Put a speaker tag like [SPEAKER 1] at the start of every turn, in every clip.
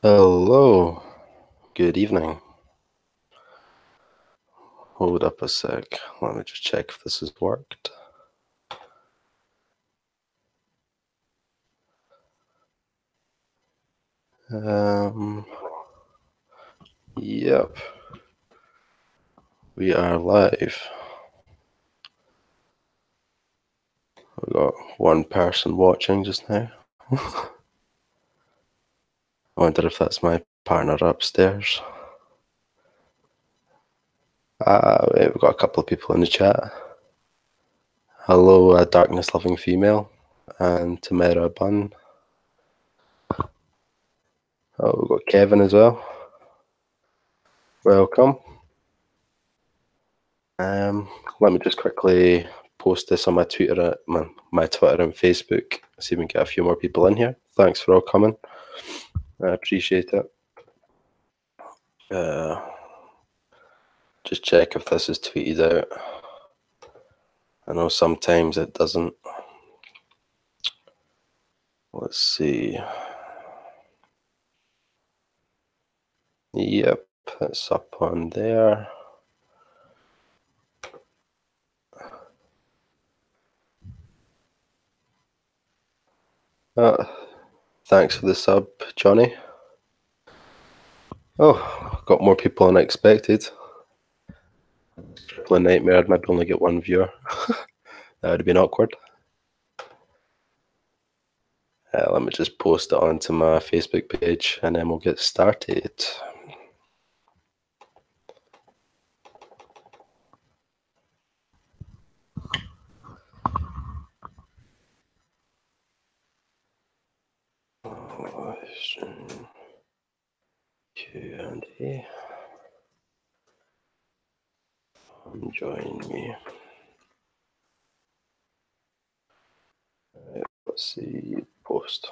[SPEAKER 1] Hello, good evening. Hold up a sec. Let me just check if this has worked. Um, yep, we are live. We got one person watching just now. I wonder if that's my partner upstairs. We've got a couple of people in the chat. Hello, darkness loving female, and Tamara Bun. Oh, we've got Kevin as well. Welcome. Let me just quickly post this on my Twitter, my Twitter and Facebook. See if we can get a few more people in here. Thanks for all coming. I appreciate it. Just check if this is tweeted out. I know sometimes it doesn't. Let's see. Yep, it's up on there. Thanks for the sub, Johnny. Oh, got more people than I expected. Triple nightmare, I'd maybe only get one viewer. That would have been awkward. Let me just post it onto my Facebook page and then we'll get started. Q&A. Join me. Let's see, post.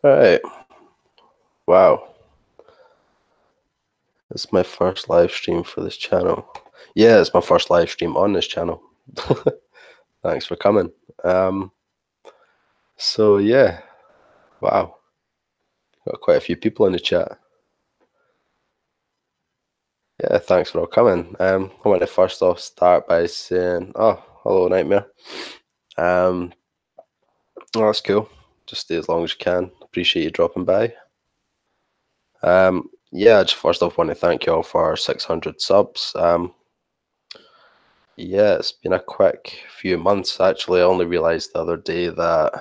[SPEAKER 1] Alright. Wow. This is my first live stream for this channel. Yeah, it's my first live stream on this channel. Thanks for coming. So yeah, wow. Got quite a few people in the chat. Yeah, thanks for all coming. I want to first off start by saying, oh, hello, Nightmare. Oh, that's cool. Just stay as long as you can. Appreciate you dropping by. Yeah, just first off want to thank you all for 600 subs. Yeah, it's been a quick few months actually. I only realized the other day that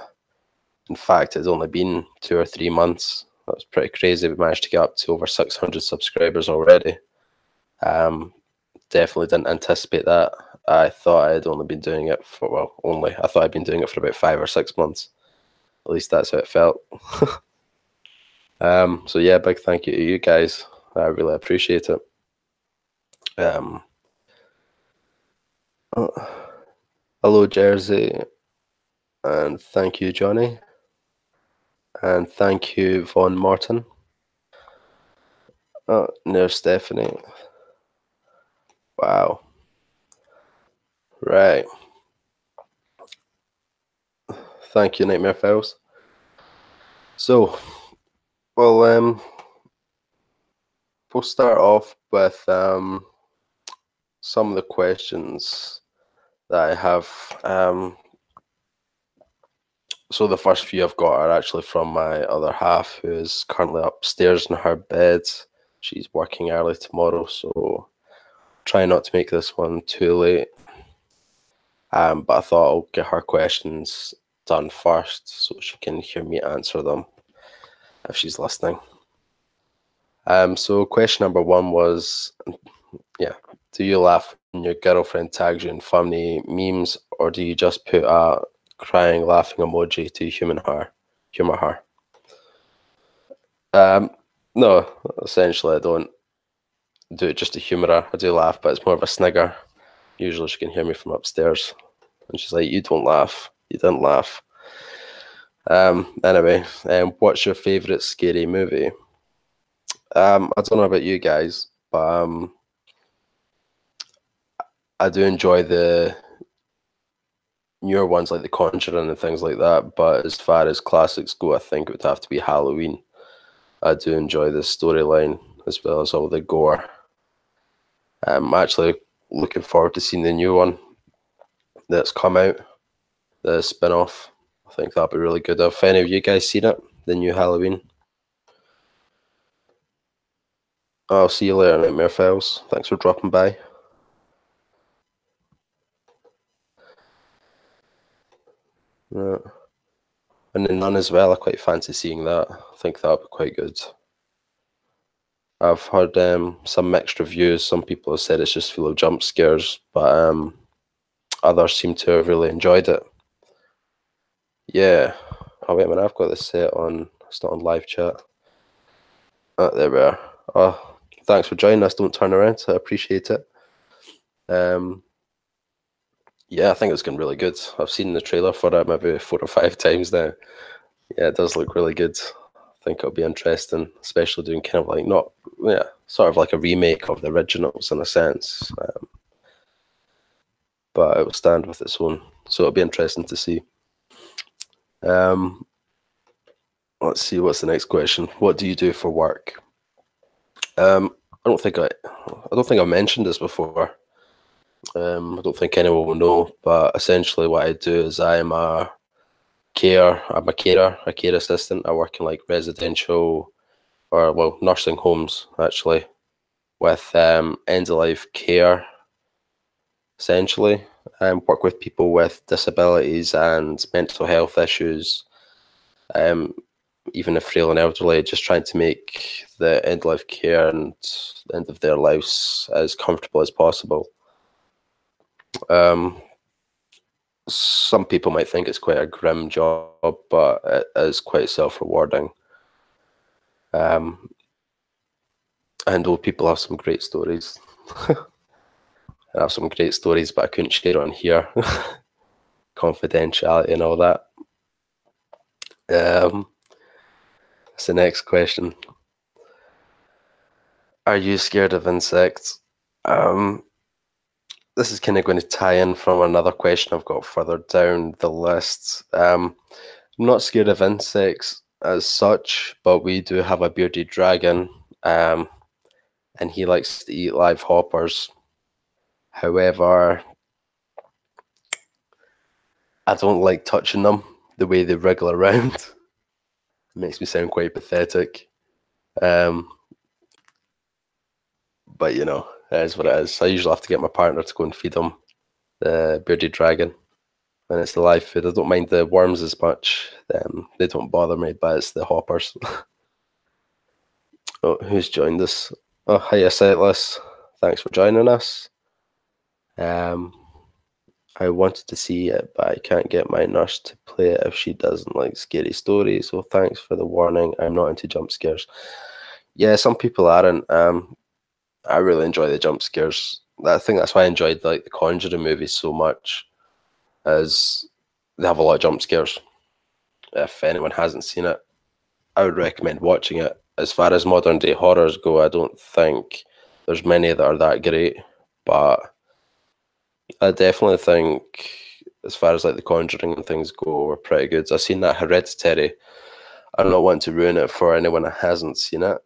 [SPEAKER 1] in fact it's only been 2 or 3 months. That was pretty crazy. We managed to get up to over 600 subscribers already. Definitely didn't anticipate that. I thought I had only been doing it for, well, I thought I'd been doing it for about 5 or 6 months. At least that's how it felt. So yeah, big thank you to you guys. I really appreciate it. Hello, Jersey, and thank you, Johnny, and thank you, Von Martin. Oh, there's Stephanie. Wow. Right. Thank you, Nightmare Files. So, well, we'll start off with some of the questions that I have. So the first few I've got are actually from my other half, who is currently upstairs in her bed. She's working early tomorrow, so try not to make this one too late. But I thought I'll get her questions done first so she can hear me answer them if she's listening. So question number one was, yeah, do you laugh when your girlfriend tags you in funny memes, or do you just put a crying laughing emoji to humor her? No, essentially I don't do it just to humour her. I do laugh, but it's more of a snigger. Usually she can hear me from upstairs. And she's like, you don't laugh. You didn't laugh. Anyway, what's your favourite scary movie? I don't know about you guys, but I do enjoy the newer ones like The Conjuring and things like that. But as far as classics go, I think it would have to be Halloween. I do enjoy the storyline as well as all the gore. I'm actually looking forward to seeing the new one that's come out, the spin-off. I think that'll be really good. Have any of you guys seen it? The new Halloween? I'll see you later, Nightmare Files. Thanks for dropping by. Yeah. And the Nun as well, I quite fancy seeing that. I think that'll be quite good. I've heard some mixed reviews. Some people have said it's just full of jump scares, but others seem to have really enjoyed it. Yeah. Oh wait a minute, I've got this set on. It's not on live chat. Oh, there we are. Oh, thanks for joining us. Don't turn around. I appreciate it. Yeah, I think it's going really good. I've seen the trailer for it maybe 4 or 5 times now. Yeah, it does look really good. I think it'll be interesting, especially doing kind of like sort of like a remake of the originals in a sense. But it will stand with its own, so it'll be interesting to see. Let's see, what's the next question? What do you do for work? I don't think I mentioned this before. I don't think anyone will know, but essentially what I do is I'm a care assistant. I work in like residential or nursing homes actually, with end of life care. Essentially, work with people with disabilities and mental health issues. Even if frail and elderly, just trying to make the end of life care and the end of their lives as comfortable as possible. Some people might think it's quite a grim job, but it is quite self-rewarding. And old people have some great stories. I have some great stories, but I couldn't share on here. Confidentiality and all that. That's the next question. Are you scared of insects? This is kind of going to tie in from another question I've got further down the list. I'm not scared of insects as such, but we do have a bearded dragon, and he likes to eat live hoppers. However, I don't like touching them, the way they wriggle around. It makes me sound quite pathetic. But you know, it is what it is. I usually have to get my partner to go and feed them the bearded dragon. And it's the live food. I don't mind the worms as much. They don't bother me, but it's the hoppers. Oh, who's joined us? Oh, hiya, Sightless. Thanks for joining us. I wanted to see it, but I can't get my nurse to play it if she doesn't like scary stories. So thanks for the warning. I'm not into jump scares. Yeah, some people aren't. I really enjoy the jump scares. I think that's why I enjoyed like the Conjuring movies so much, as they have a lot of jump scares. If anyone hasn't seen it, I would recommend watching it. As far as modern day horrors go, I don't think there's many that are that great, but I definitely think as far as like the Conjuring and things go, are pretty good. I've seen that Hereditary. I don't want to ruin it for anyone that hasn't seen it.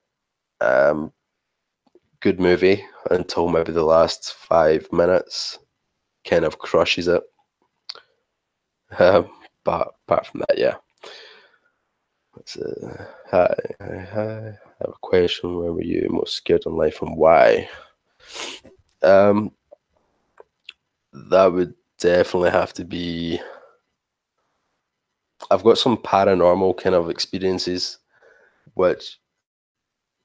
[SPEAKER 1] Good movie until maybe the last 5 minutes, kind of crushes it. But apart from that, yeah. Hi. I have a question. Where were you most scared in life and why? That would definitely have to be. I've got some paranormal kind of experiences, which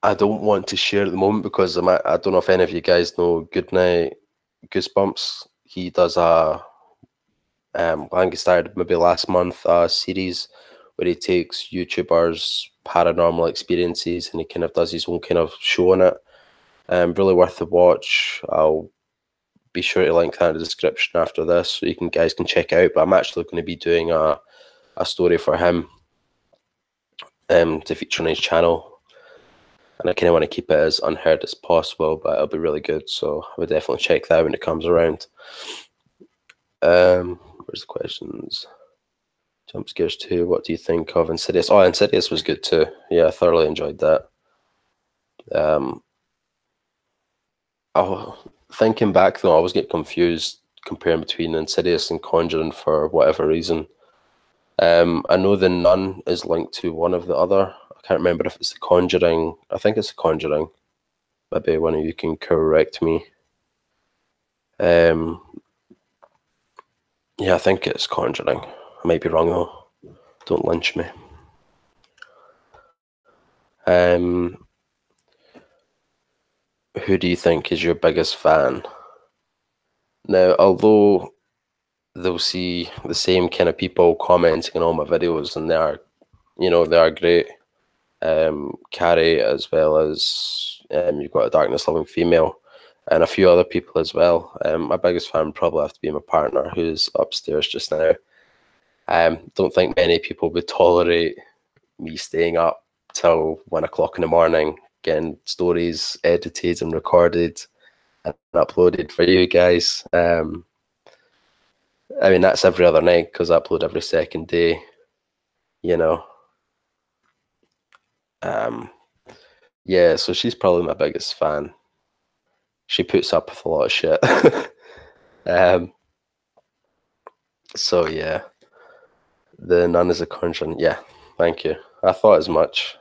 [SPEAKER 1] I don't want to share at the moment because I don't know if any of you guys know Goodnight Goosebumps. He does I think he started maybe last month a series where he takes YouTubers' paranormal experiences and he kind of does his own kind of show on it. Really worth the watch. I'll be sure to link that in the description after this so you guys can check it out. But I'm actually going to be doing a story for him to feature on his channel. And I kind of want to keep it as unheard as possible, but it'll be really good. So I would definitely check that when it comes around. Where Where's the questions? Jump scares 2. What do you think of Insidious? Oh, Insidious was good too. Yeah, I thoroughly enjoyed that. Thinking back though, I always get confused comparing between Insidious and Conjuring for whatever reason. I know The Nun is linked to one of the other. I can't remember if it's The Conjuring. I think it's The Conjuring. Maybe one of you can correct me. Yeah, I think it's Conjuring. I might be wrong though. Don't lynch me. Who do you think is your biggest fan? Now, although they'll see the same kind of people commenting on all my videos, and they are, they are great. Carrie, as well as you've got a Darkness Loving Female, and a few other people as well. My biggest fan would probably have to be my partner, who's upstairs just now. Don't think many people would tolerate me staying up till 1 o'clock in the morning, getting stories edited and recorded and uploaded for you guys. I mean, that's every other night because I upload every second day, Yeah, so she's probably my biggest fan. She puts up with a lot of shit. So yeah, The Nun is a Conjuring. Yeah, thank you. I thought as much.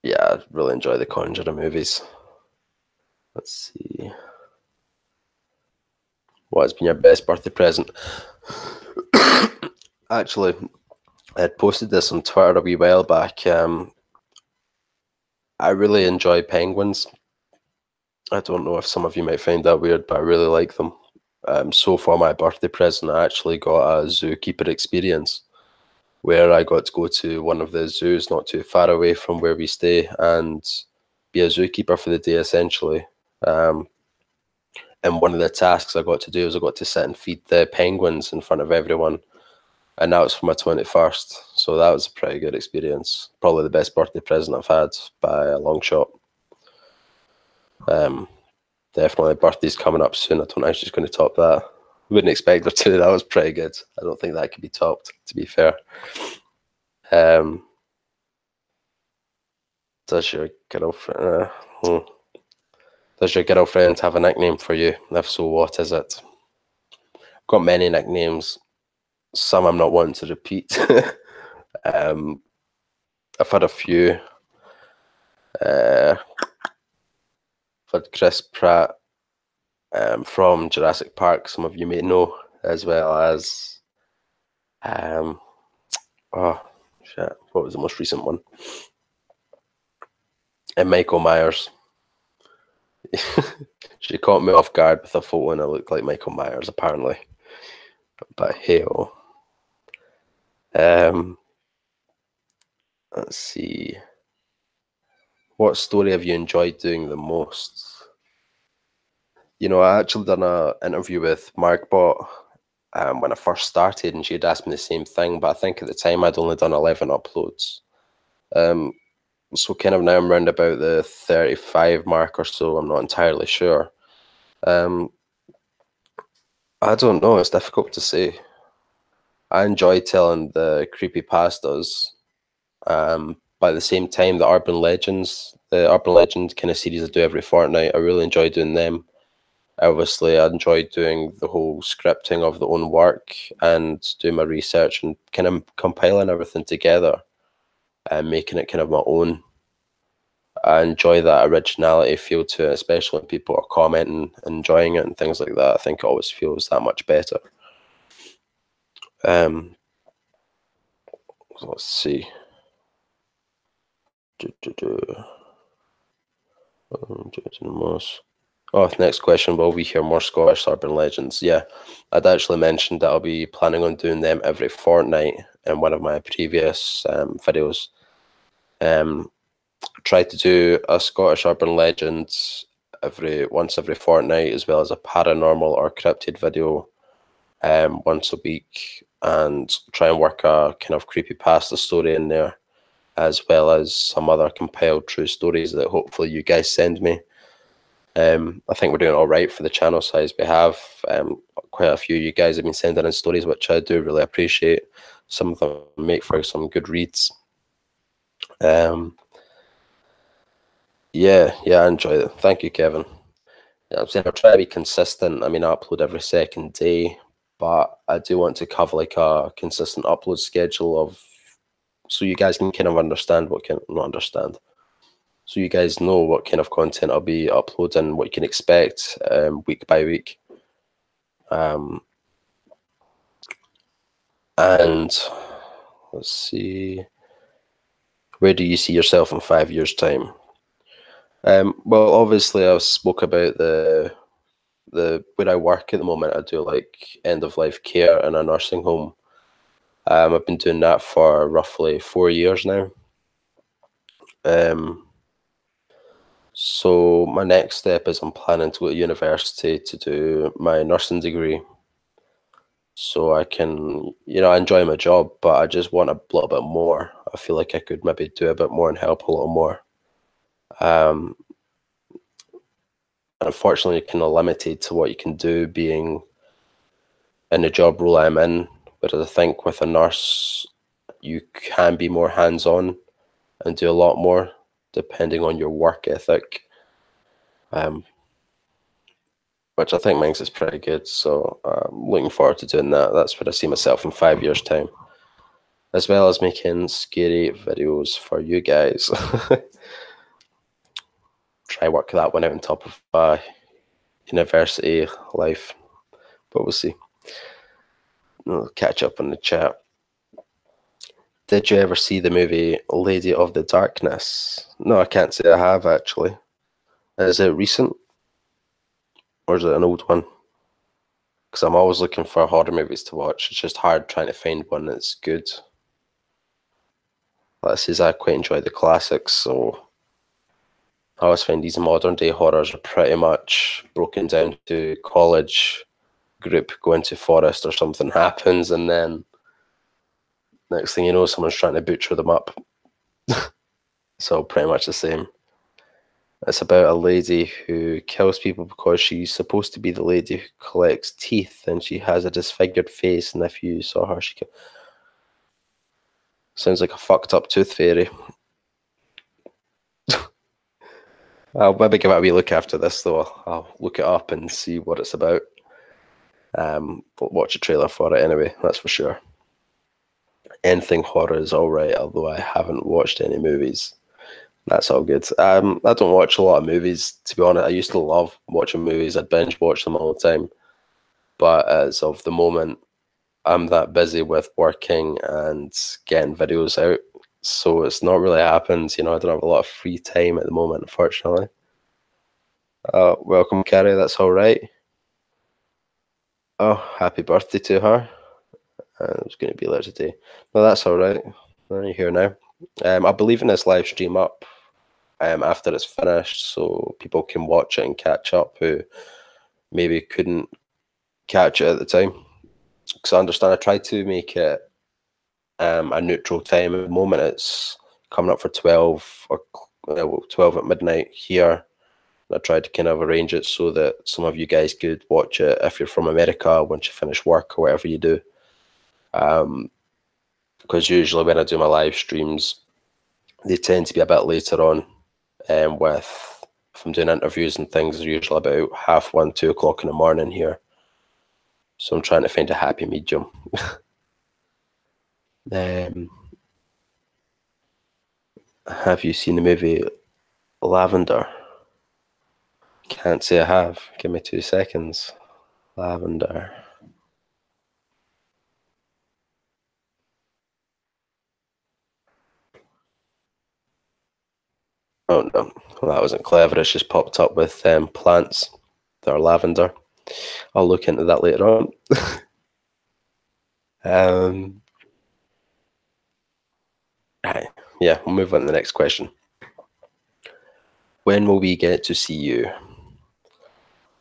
[SPEAKER 1] Yeah, I really enjoy the Conjuring movies. Let's see. What has been your best birthday present? Actually, I had posted this on Twitter a wee while back. I really enjoy penguins. I don't know if some of you might find that weird, but I really like them. So for my birthday present, I actually got a zookeeper experience where I got to go to one of the zoos not too far away from where we stay and be a zookeeper for the day, essentially. And one of the tasks I got to do was I got to sit and feed the penguins in front of everyone. And that was for my 21st. So that was a pretty good experience. Probably the best birthday present I've had by a long shot. Definitely, birthday's coming up soon. I don't think she's going to top that. Wouldn't expect her to. That was pretty good. I don't think that could be topped, to be fair. Does your girlfriend have a nickname for you? If so, what is it? I've got many nicknames. Some I'm not wanting to repeat. I've had a few. I've had Chris Pratt from Jurassic Park, some of you may know, as well as oh shit, what was the most recent one? And Michael Myers. She caught me off guard with a photo and I looked like Michael Myers, apparently. But hey-oh. Let's see. What story have you enjoyed doing the most? I actually done an interview with Margbot when I first started, and she had asked me the same thing, but I think at the time I'd only done 11 uploads. So kind of now I'm around about the 35 mark or so. I'm not entirely sure. I don't know. It's difficult to say. I enjoy telling the creepypastas. But at the same time, the Urban Legends kind of series I do every fortnight, I really enjoy doing them. Obviously, I enjoy doing the whole scripting of the own work and doing my research and kind of compiling everything together and making it kind of my own. I enjoy that originality feel to it, especially when people are commenting, enjoying it and things like that. I think it always feels that much better. Let's see. Oh, next question. Will we hear more Scottish Urban Legends? Yeah, I'd actually mentioned that I'll be planning on doing them every fortnight in one of my previous videos. Try to do a Scottish Urban Legends once every fortnight, as well as a paranormal or cryptid video once a week, and try and work a kind of creepypasta story in there, as well as some other compiled true stories that hopefully you guys send me. I think we're doing all right for the channel size we have. quite a few of you guys have been sending in stories, which I do really appreciate. Some of them make for some good reads. Yeah, I enjoy it. Thank you, Kevin. Yeah, I'm saying I'll try to be consistent. I mean, I upload every second day, but I do want to cover like a consistent upload schedule of, so you guys can kind of understand what can not understand. So you guys know what kind of content I'll be uploading, what you can expect week by week. And let's see, where do you see yourself in 5 years' time? Well, obviously, I spoke about the where I work at the moment. I do like end of life care in a nursing home. I've been doing that for roughly 4 years now. So my next step is I'm planning to go to university to do my nursing degree. So I can, I enjoy my job, but I just want a little bit more. I feel like I could maybe do a bit more and help a little more. Unfortunately, you're kind of limited to what you can do being in the job role I'm in. Whereas I think with a nurse, you can be more hands-on and do a lot more depending on your work ethic, which I think makes is pretty good. So I'm looking forward to doing that. That's where I see myself in 5 years' time, as well as making scary videos for you guys. Try work that one out on top of university life, but we'll see. We'll catch up on the chat. Did you ever see the movie Lady of the Darkness? No, I can't say I have actually. Is it recent or is it an old one? Because I'm always looking for horror movies to watch. It's just hard trying to find one that's good. That says I quite enjoy the classics, so I always find these modern day horrors are pretty much broken down to college group go into forest or something happens, and then next thing you know, someone's trying to butcher them up. So pretty much the same. It's about a lady who kills people because she's supposed to be the lady who collects teeth, and she has a disfigured face, and if you saw her, sounds like a fucked up tooth fairy. I'll maybe give it a wee look after this, though. I'll look it up and see what it's about. Watch a trailer for it anyway, that's for sure. Anything horror is alright, although I haven't watched any movies. That's all good. I don't watch a lot of movies, to be honest. I used to love watching movies. I'd binge watch them all the time. But as of the moment, I'm that busy with working and getting videos out. So it's not really happened. I don't have a lot of free time at the moment, unfortunately. Welcome, Carrie. That's all right. Oh, happy birthday to her. I was going to be there today. No, that's all right. You're here now. I'll be leaving this live stream up after it's finished, so people can watch it and catch up who maybe couldn't catch it at the time. Because I understand I tried to make it a neutral time. At the moment, it's coming up for 12 or 12 at midnight here. I tried to kind of arrange it so that some of you guys could watch it if you're from America once you finish work or whatever you do. Because usually when I do my live streams, they tend to be a bit later on. If I'm doing interviews and things, they're usually about 1:30, 2 o'clock in the morning here. So I'm trying to find a happy medium. Have you seen the movie Lavender? Can't say I have. Give me 2 seconds. Lavender. Oh no, well, that wasn't clever. It's just popped up with plants that are lavender. I'll look into that later on. Right. Yeah, we'll move on to the next question. When will we get to see you?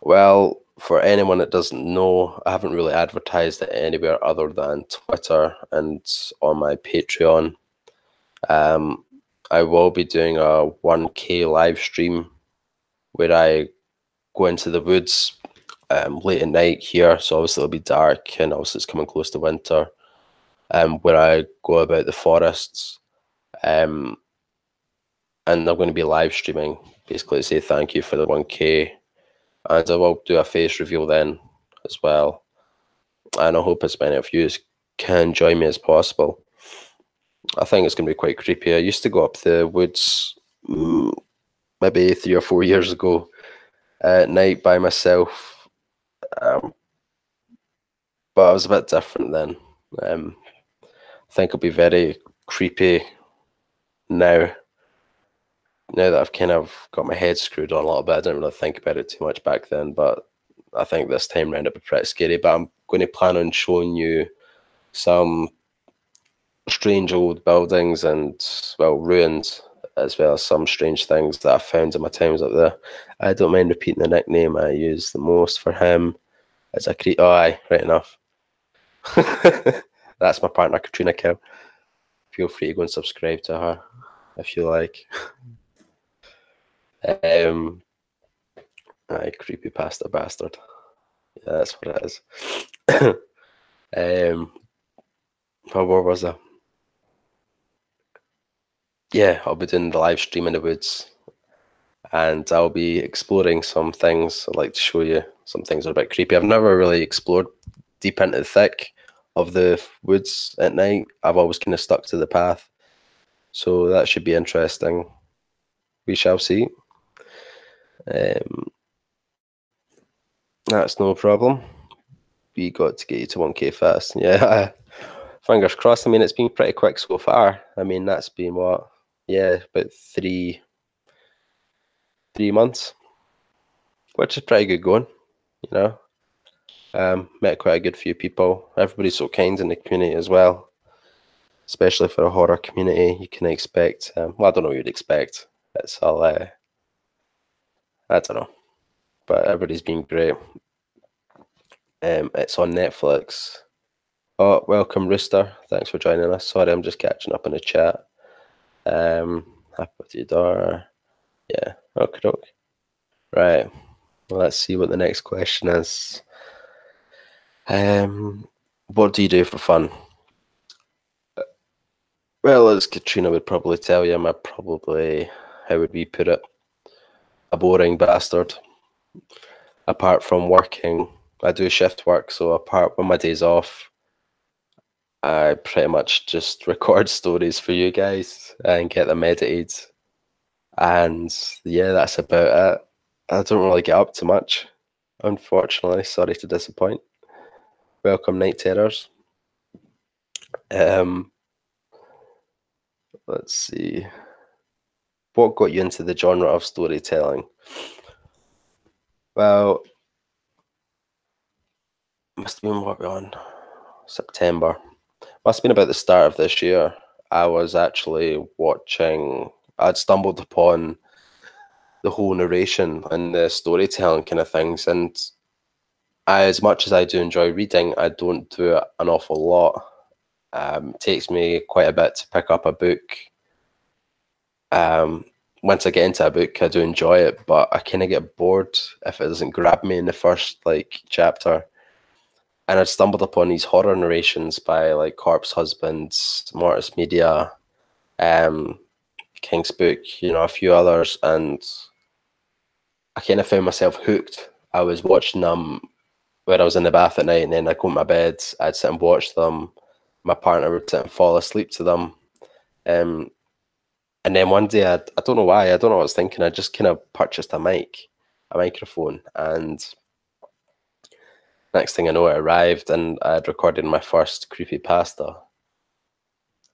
[SPEAKER 1] Well, for anyone that doesn't know, I haven't really advertised it anywhere other than Twitter and on my Patreon. I will be doing a 1K live stream where I go into the woods late at night here, so obviously it'll be dark, and obviously it's coming close to winter. Where I go about the forests, and I'm going to be live streaming, basically to say thank you for the 1K, and I will do a face reveal then as well. And I hope as many of you can join me as possible. I think it's going to be quite creepy. I used to go up the woods maybe 3 or 4 years ago at night by myself, but I was a bit different then. I think it'll be very creepy now. Now that I've kind of got my head screwed on a little bit, I didn't really think about it too much back then, but I think this time round it'll be pretty scary. But I'm going to plan on showing you some strange old buildings and, well, ruins, as well as some strange things that I found in my times up there. I don't mind repeating the nickname I use the most for him. It's a oh, aye, right enough. That's my partner, Katrina Kill. Feel free to go and subscribe to her if you like. Aye, creepypasta bastard. Yeah, that's what it is. Where was I? Yeah, I'll be doing the live stream in the woods, and I'll be exploring some things. I'd like to show you some things that are a bit creepy. I've never really explored deep into the thick of the woods at night. I've always kind of stuck to the path, so that should be interesting. We shall see. That's no problem. We got to get you to 1K fast. Yeah, fingers crossed. I mean, it's been pretty quick so far. I mean, that's been what? Yeah, about three months, which is pretty good going, you know. Met quite a good few people. Everybody's so kind in the community as well, especially for a horror community. You can expect, well, I don't know what you'd expect. It's all, I don't know, but everybody's been great. It's on Netflix. Oh, welcome, Rooster. Thanks for joining us. Sorry, I'm just catching up in the chat. Happy with your door. Yeah, okay. Right. Well, let's see what the next question is. What do you do for fun? Well, as Katrina would probably tell you, how would we put it, a boring bastard. Apart from working, I do shift work, so apart when my days off, I pretty much just record stories for you guys and get them edited. And yeah, that's about it. I don't really get up to much, unfortunately. Sorry to disappoint. Welcome, Night Terrors. Let's see. What got you into the genre of storytelling? Well, must have been what we're on, September. Must have been about the start of this year. I was actually watching, I'd stumbled upon the whole narration and the storytelling kind of things. And as much as I do enjoy reading, I don't do it an awful lot. It takes me quite a bit to pick up a book. Once I get into a book, I do enjoy it, but I kind of get bored if it doesn't grab me in the first chapter. And I'd stumbled upon these horror narrations by Corpse Husbands, Mortis Media, King's Book, a few others, and I kind of found myself hooked. I was watching them when I was in the bath at night, and then I'd go to my bed, I'd sit and watch them. My partner would sit and fall asleep to them. And then one day, I don't know why, I don't know what I was thinking, I just kind of purchased a microphone, and next thing I know, it arrived, and I had recorded my first creepypasta,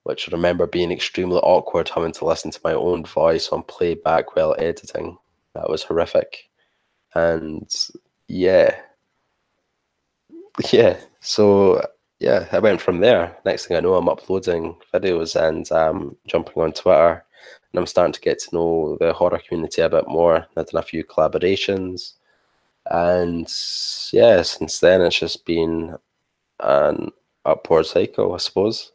[SPEAKER 1] which I remember being extremely awkward, having to listen to my own voice on playback while editing. That was horrific. And yeah. So yeah, I went from there. Next thing I know, I'm uploading videos and jumping on Twitter, and I'm starting to get to know the horror community a bit more. I've done a few collaborations, and yeah, since then it's just been an upward cycle, I suppose.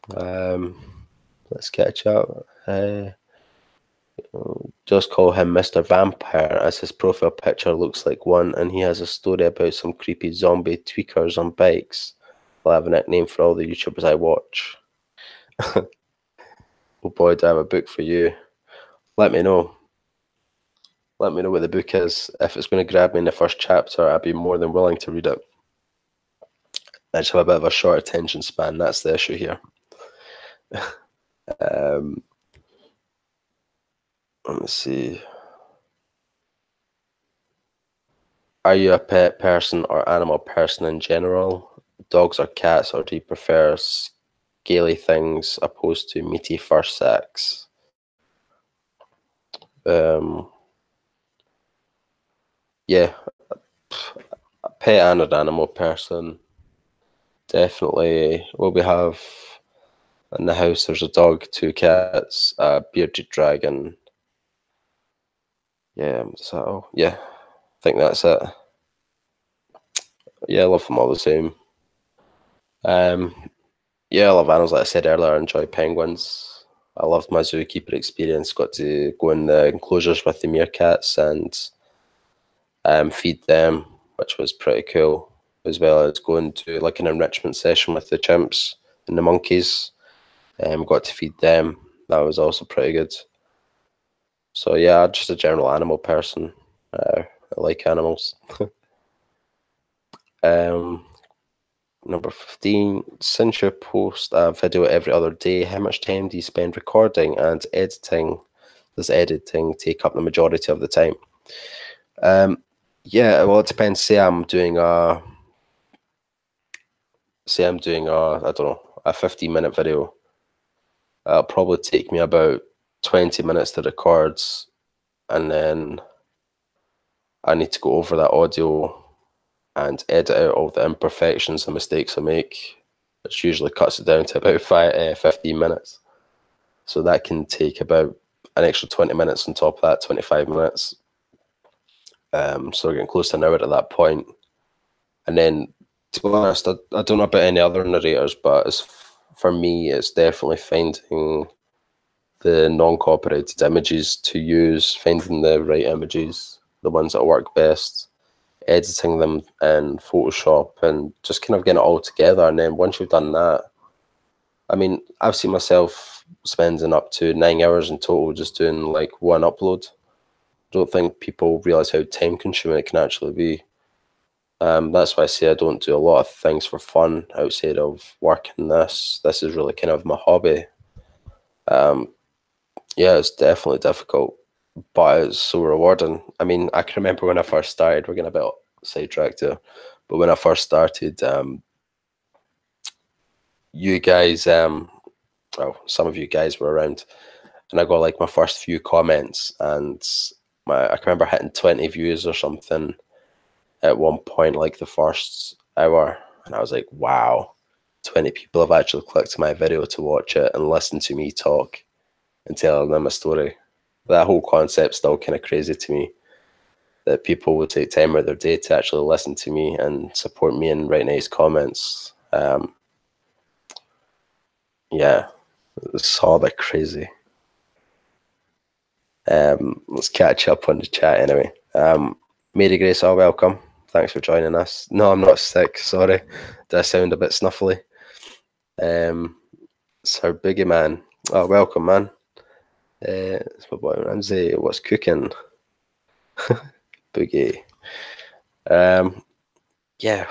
[SPEAKER 1] Let's catch up. Just call him Mr. Vampire, as his profile picture looks like one, and he has a story about some creepy zombie tweakers on bikes. I'll have a nickname for all the YouTubers I watch. Oh boy, do I have a book for you. Let me know. Let me know what the book is. If it's going to grab me in the first chapter, I'd be more than willing to read it. I just have a bit of a short attention span. That's the issue here. Let's see. Are you a pet person or animal person in general? Dogs or cats, or do you prefer scaly things opposed to meaty fur sacks? Yeah, a pet and an animal person. Definitely. What we have in the house, there's a dog, 2 cats, a bearded dragon. Yeah, so yeah, I think that's it. Yeah, I love them all the same. Yeah, I love animals. Like I said earlier, I enjoy penguins. I loved my zookeeper experience. Got to go in the enclosures with the meerkats and feed them, which was pretty cool, as well as going to like an enrichment session with the chimps and the monkeys. Got to feed them. That was also pretty good. So yeah, just a general animal person. I like animals. Number 15, since you post a video every other day, how much time do you spend recording and editing? Does editing take up the majority of the time? Yeah, well, it depends. Say I'm doing a, I don't know, a 15-minute video. It'll probably take me about 20 minutes to record, and then I need to go over that audio and edit out all the imperfections and mistakes I make, which usually cuts it down to about 15 minutes. So that can take about an extra 20 minutes on top of that, 25 minutes. So we're getting close to an hour at that point. And then, to be honest, I don't know about any other narrators, but for me, it's definitely finding the non-copyrighted images to use, finding the right images, the ones that work best, editing them in Photoshop, and just kind of getting it all together. And then once you've done that, I mean, I've seen myself spending up to 9 hours in total just doing like one upload. Don't think people realize how time consuming it can actually be. That's why I say I don't do a lot of things for fun outside of working this. This is really kind of my hobby. Yeah, it's definitely difficult, but it's so rewarding. I mean, I can remember when I first started, we're getting a bit sidetracked here, but when I first started, you guys, well, some of you guys were around, and I got like my first few comments, and I can remember hitting 20 views or something at one point, like the first hour, and I was like, wow, 20 people have actually clicked my video to watch it and listen to me talk and telling them a story. That whole concept's still kind of crazy to me, that people would take time out of their day to actually listen to me and support me and write nice comments. Yeah, it's all a bit crazy. Let's catch up on the chat anyway. Mary Grace, welcome. Thanks for joining us. No, I'm not sick, sorry. Did I sound a bit snuffly? Sir Biggie Man. Oh, welcome, man. It's my boy Ramsay. What's cooking? Boogie. Yeah.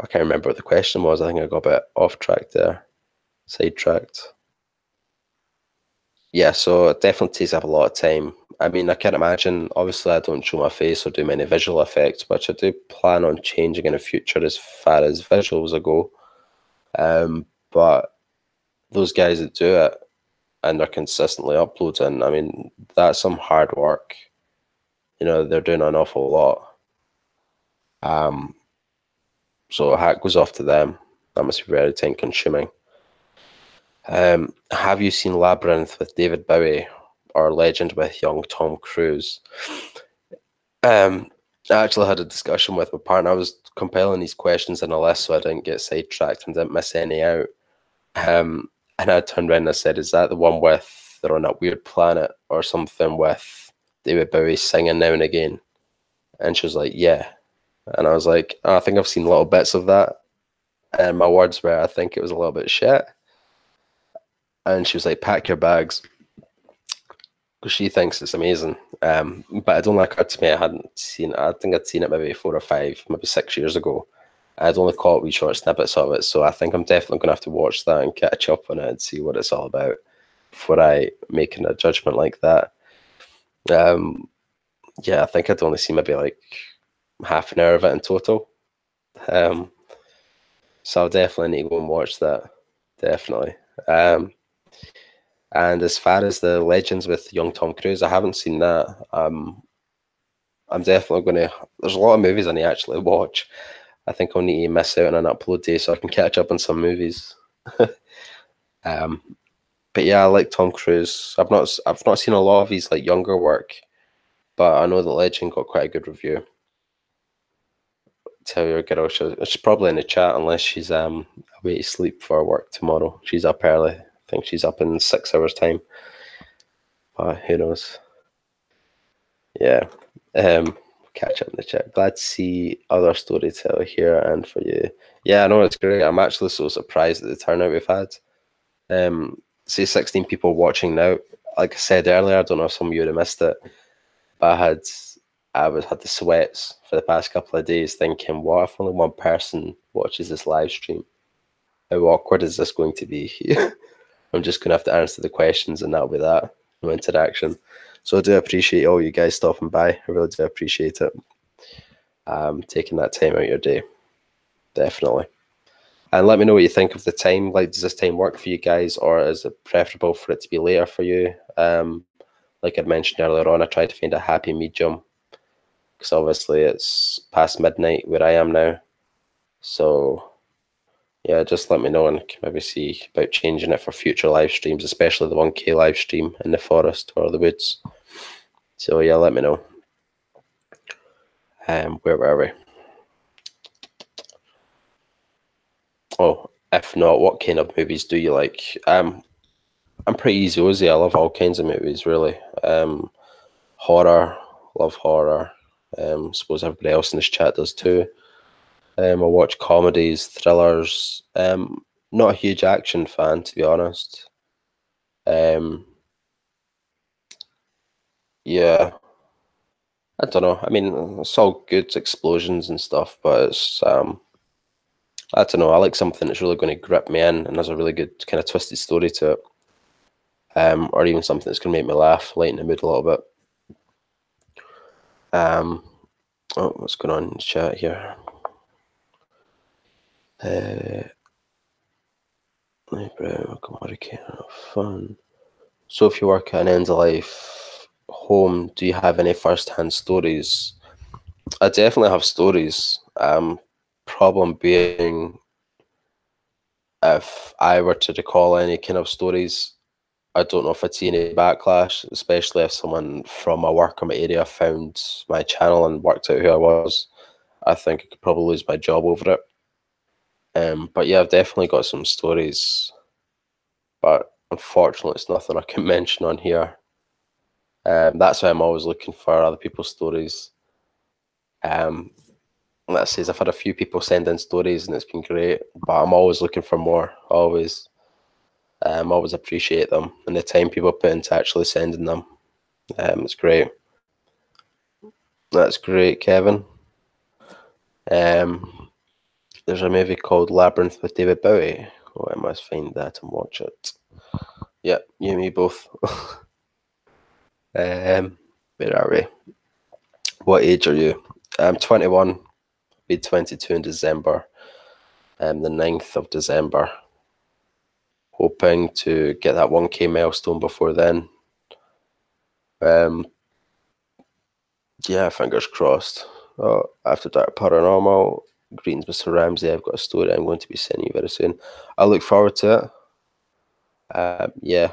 [SPEAKER 1] I can't remember what the question was. I think I got a bit off track there. Sidetracked. Yeah, so it definitely takes up a lot of time. I mean, I can't imagine, obviously I don't show my face or do many visual effects, which I do plan on changing in the future as far as visuals go. But those guys that do it and they're consistently uploading, I mean, that's some hard work. You know, they're doing an awful lot. So a hat goes off to them. That must be very time consuming. Have you seen Labyrinth with David Bowie or Legend with young Tom Cruise? I actually had a discussion with my partner. I was compiling these questions in a list so I didn't get sidetracked and didn't miss any out. And I turned around and I said, is that the one with they're on that weird planet or something with David Bowie singing now and again. And she was like, yeah. And I was like, oh, I think I've seen little bits of that. And my words were, I think it was a little bit shit. And she was like, pack your bags. Because she thinks it's amazing. But it only occurred to me I hadn't seen it. I think I'd seen it maybe 4 or 5, maybe 6 years ago. I'd only caught wee short snippets of it. So I think I'm definitely going to have to watch that and catch up on it and see what it's all about before I make a judgment like that. Yeah, I think I'd only seen maybe like half an hour of it in total. So I'll definitely need to go and watch that. Definitely. And as far as the Legends with young Tom Cruise, I haven't seen that. I'm definitely going to. There's a lot of movies I need to actually watch. I think I'll need to miss out on an upload day so I can catch up on some movies. But yeah, I like Tom Cruise. I've not seen a lot of his like younger work, but I know the Legend got quite a good review. Tell your girl she's probably in the chat unless she's away to sleep for work tomorrow. She's up early. I think she's up in 6 hours time. But who knows? Yeah. Catch up in the chat. Glad to see other storyteller here and for you. Yeah, I know it's great. I'm actually so surprised at the turnout we've had. Say 16 people watching now. Like I said earlier, I don't know if some of you would have missed it, but I had the sweats for the past couple of days thinking, what if only one person watches this live stream? How awkward is this going to be? I'm just going to have to answer the questions and that'll be that. No interaction. So I do appreciate all you guys stopping by. I really do appreciate it. Taking that time out of your day. Definitely. And let me know what you think of the time. Like, does this time work for you guys, or is it preferable for it to be later for you? Like I mentioned earlier on, I tried to find a happy medium because obviously it's past midnight where I am now. So yeah, just let me know and can maybe see about changing it for future live streams, especially the 1K live stream in the forest or the woods. So yeah, let me know. Where were we? Oh, if not, what kind of movies do you like? I'm pretty easy. I love all kinds of movies, really. Horror, love horror. Suppose everybody else in this chat does too. I watch comedies, thrillers. Not a huge action fan, to be honest. Yeah, I don't know. I mean, it's all good explosions and stuff, but it's I don't know. I like something that's really going to grip me in and has a really good kind of twisted story to it. Or even something that's going to make me laugh, lighten the mood a little bit. Oh, what's going on in the chat here? Fun. So if you work at an end of life home, do you have any first-hand stories? I definitely have stories. Problem being, if I were to recall any kind of stories, I don't know if I'd see any backlash, especially if someone from my work or my area found my channel and worked out who I was. I think I could probably lose my job over it. But yeah, I've definitely got some stories, but unfortunately it's nothing I can mention on here. That's why I'm always looking for other people's stories. Let's say I've had a few people send in stories and it's been great, but I'm always looking for more, always. Always appreciate them and the time people put into actually sending them. It's great. That's great, Kevin. There's a movie called Labyrinth with David Bowie. Oh, I must find that and watch it. Yeah, you and me both. Where are we? What age are you? I'm 21. Be 22 in December. The 9th of December. Hoping to get that 1K milestone before then. Yeah, fingers crossed. Oh, After Dark Paranormal. Greetings, Mr. Ramsay. I've got a story I'm going to be sending you very soon. I look forward to it. Yeah,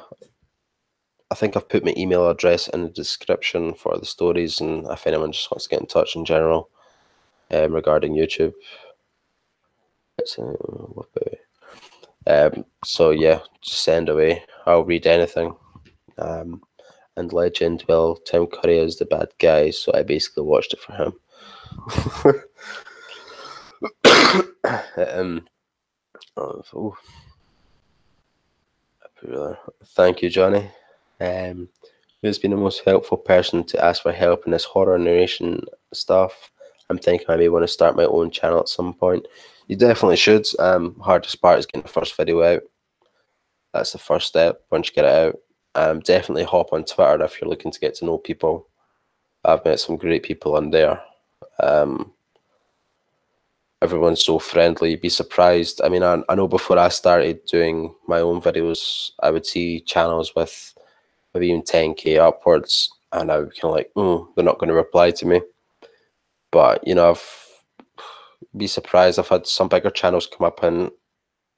[SPEAKER 1] I think I've put my email address in the description for the stories, and if anyone just wants to get in touch in general regarding YouTube. So yeah, just send away. I'll read anything. And legend, well, Tim Curry is the bad guy, so I basically watched it for him. Oh, thank you, Johnny. Who's been the most helpful person to ask for help in this horror narration stuff? I'm thinking I may want to start my own channel at some point. You definitely should. Hardest part is getting the first video out. That's the first step. Once you get it out, definitely hop on Twitter if you're looking to get to know people. I've met some great people on there. Everyone's so friendly. You'd be surprised. I mean, I know before I started doing my own videos, I would see channels with maybe even 10K upwards, and I would kind of like, they're not going to reply to me. But, you know, I've be surprised. I've had some bigger channels come up and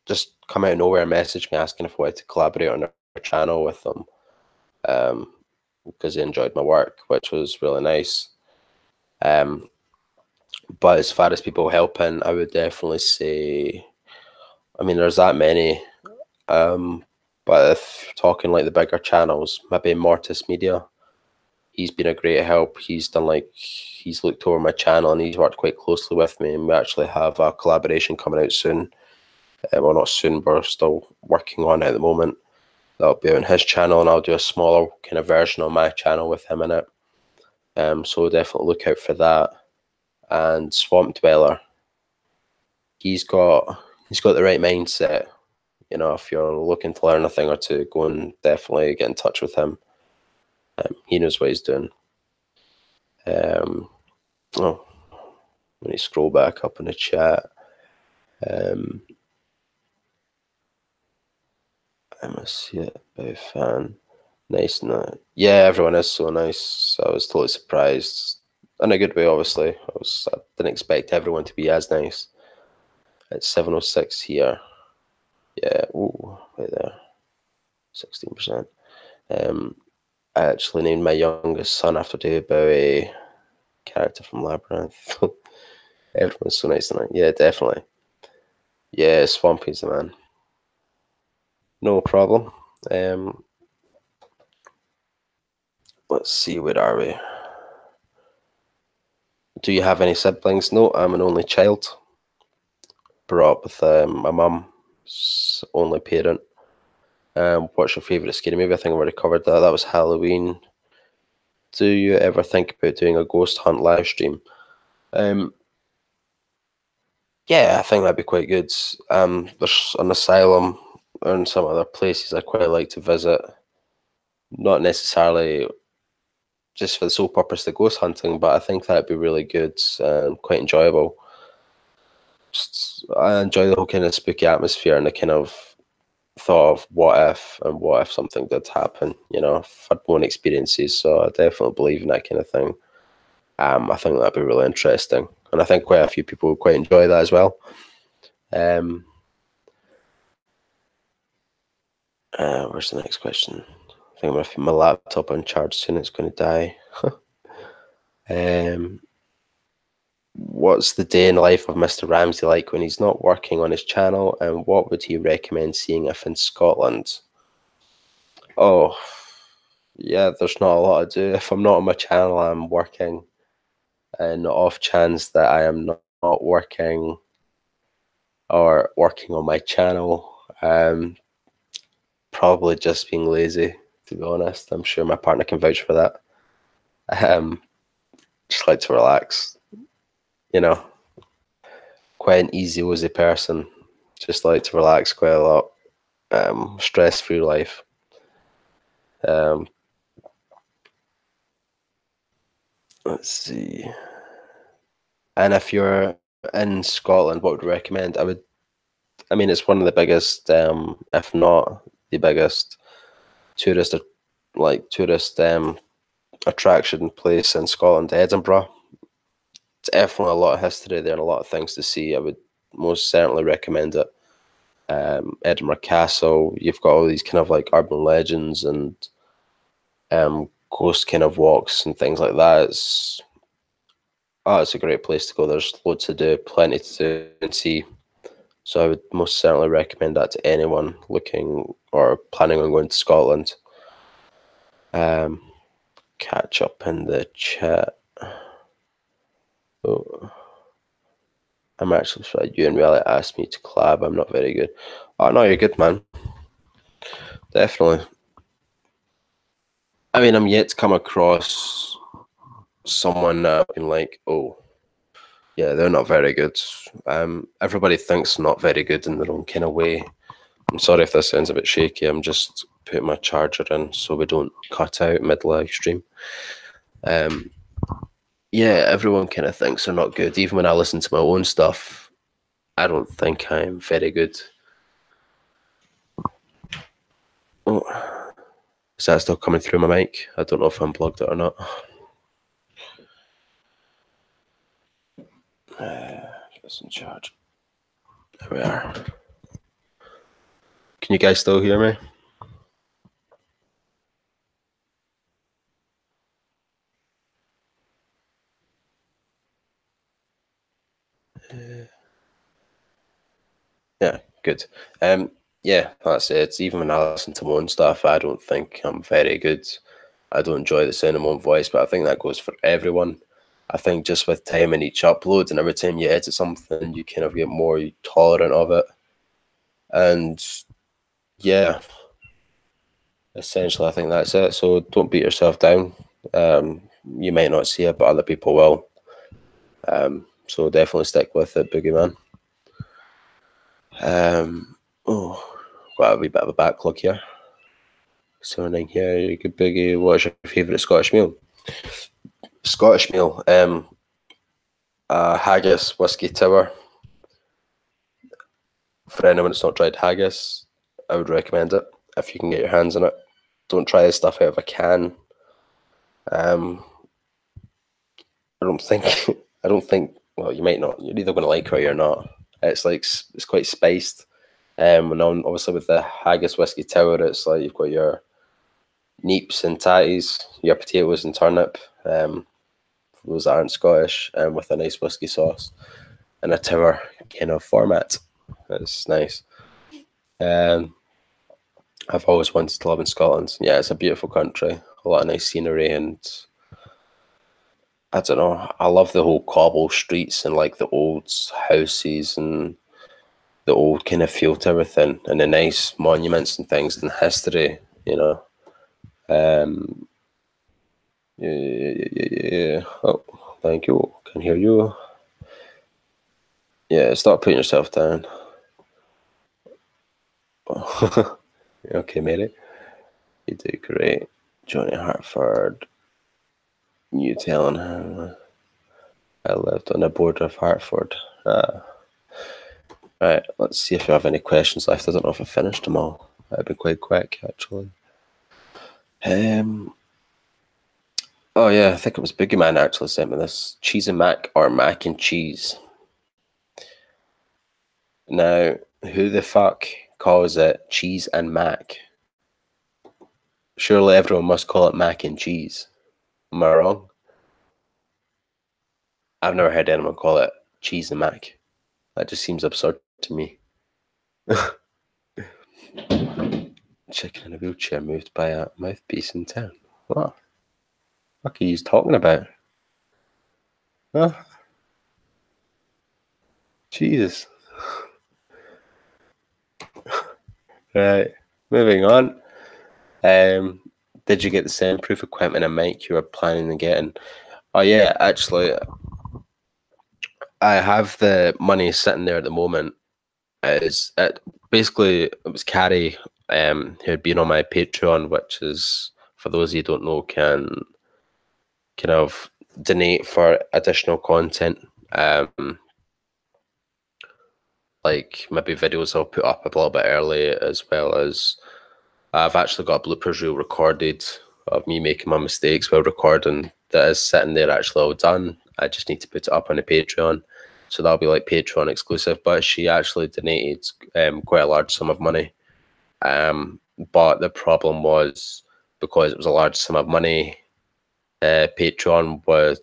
[SPEAKER 1] just come out of nowhere and message me asking if I wanted to collaborate on their channel with them, because they enjoyed my work, which was really nice. But as far as people helping, I would definitely say, I mean, there's that many. But if talking like the bigger channels, maybe Mortis Media, he's been a great help. He's looked over my channel and he's worked quite closely with me, and we actually have a collaboration coming out soon. Well, not soon, but we're still working on it at the moment. That'll be on his channel, and I'll do a smaller kind of version on my channel with him in it. So definitely look out for that. And Swamp Dweller, he's got the right mindset. You know, if you're looking to learn a thing or two, go and definitely get in touch with him. He knows what he's doing. When you scroll back up in the chat, I must see it. Big fan. Nice. Yeah, everyone is so nice. I was totally surprised. In a good way, obviously. I didn't expect everyone to be as nice. It's 7:06 here. Yeah, ooh, right there. 16%. I actually named my youngest son after David Bowie, character from Labyrinth. Everyone's so nice tonight. Yeah, definitely. Yeah, Swampy's the man. No problem. Let's see, where are we? Do you have any siblings? No, I'm an only child. Brought up with my mum's only parent. What's your favourite scary movie? I think I already covered that. That was Halloween. Do you ever think about doing a ghost hunt live stream? Yeah, I think that'd be quite good. There's an asylum and some other places I quite like to visit. Not necessarily just for the sole purpose of ghost hunting, but I think that'd be really good and quite enjoyable. I enjoy the whole kind of spooky atmosphere and the kind of thought of what if something did happen. You know, I've had my own experiences, so I definitely believe in that kind of thing. I think that'd be really interesting, and I think quite a few people would quite enjoy that as well. Where's the next question? I think I'm gonna put my laptop on charge soon. It's going to die. What's the day in the life of Mr. Ramsay like when he's not working on his channel, and what would he recommend seeing if in Scotland? Oh, yeah, there's not a lot to do. If I'm not on my channel, I'm working. And off chance that I am not working or working on my channel, probably just being lazy, to be honest. I'm sure my partner can vouch for that. Just like to relax, you know. Quite an easy, woozy person. Just like to relax quite a lot. Stress-free life. Let's see. And if you're in Scotland, what would you recommend? I mean, it's one of the biggest, if not the biggest, tourist attraction place in Scotland, Edinburgh. It's definitely a lot of history there and a lot of things to see. I would most certainly recommend it. Edinburgh Castle, you've got all these kind of like urban legends and ghost kind of walks and things like that. It's a great place to go. There's loads to do, plenty to do and see. So I would most certainly recommend that to anyone looking or planning on going to Scotland. Catch up in the chat. Oh, I'm actually sorry. You and really asked me to collab. I'm not very good. Oh no, you're good, man. Definitely. I mean, I'm yet to come across someone that I've been like, oh, yeah, they're not very good. Everybody thinks not very good in their own kind of way. I'm sorry if this sounds a bit shaky. I'm just putting my charger in so we don't cut out mid live stream. Yeah, everyone kind of thinks they're not good. Even when I listen to my own stuff, I don't think I'm very good. Oh, is that still coming through my mic? I don't know if I unplugged it or not. It's in charge. There we are. Can you guys still hear me? Yeah, good. Yeah, that's it. Even when I listen to my own stuff, I don't think I'm very good. I don't enjoy the sound of my own voice, but I think that goes for everyone. I think just with time in each upload, and every time you edit something, you kind of get more tolerant of it. And yeah, essentially, I think that's it. So don't beat yourself down. You might not see it, but other people will. So definitely stick with it, Boogeyman. Oh, got a wee bit of a backlog here. Something here, good Boogie. What's your favourite Scottish meal? Scottish meal, haggis whiskey tower. For anyone that's not tried haggis, I would recommend it if you can get your hands on it. Don't try this stuff out of a can. I don't think. I don't think. Well, you might not. You're either going to like it or you're not. It's like it's quite spiced. And obviously with the haggis whiskey tower, it's like you've got your neeps and tatties, your potatoes and turnip. For those that aren't Scottish, with a nice whiskey sauce and a tower kind of format. It's nice. I've always wanted to live in Scotland. Yeah, it's a beautiful country, a lot of nice scenery, and I don't know. I love the whole cobble streets and like the old houses and the old kind of feel to everything, and the nice monuments and things and history. You know. Yeah. Oh, thank you. Can hear you. Yeah, stop putting yourself down. Okay, Mary. You did great. Johnny Hartford. You telling him I lived on the border of Hartford. Right, let's see if you have any questions left. I don't know if I finished them all. That'd be quite quick, actually. Oh yeah, I think it was Boogie Man actually sent me this. Cheese and mac or mac and cheese. Now, who the fuck calls it cheese and mac? Surely everyone must call it mac and cheese. Am I wrong? I've never heard anyone call it cheese and mac. That just seems absurd to me. Chicken in a wheelchair moved by a mouthpiece in town. What? What are you talking about? Huh? Jesus. Right. Moving on. Did you get the soundproof equipment and mic you were planning on getting? Oh yeah, actually, I have the money sitting there at the moment. Basically it was Carrie who had been on my Patreon, which is, for those of you who don't know, can kind of donate for additional content. Like maybe videos I'll put up a little bit early, as well as I've actually got a bloopers reel recorded of me making my mistakes while recording that is sitting there actually all done. I just need to put it up on the Patreon. So that'll be like Patreon exclusive. But she actually donated quite a large sum of money. But the problem was, because it was a large sum of money, Patreon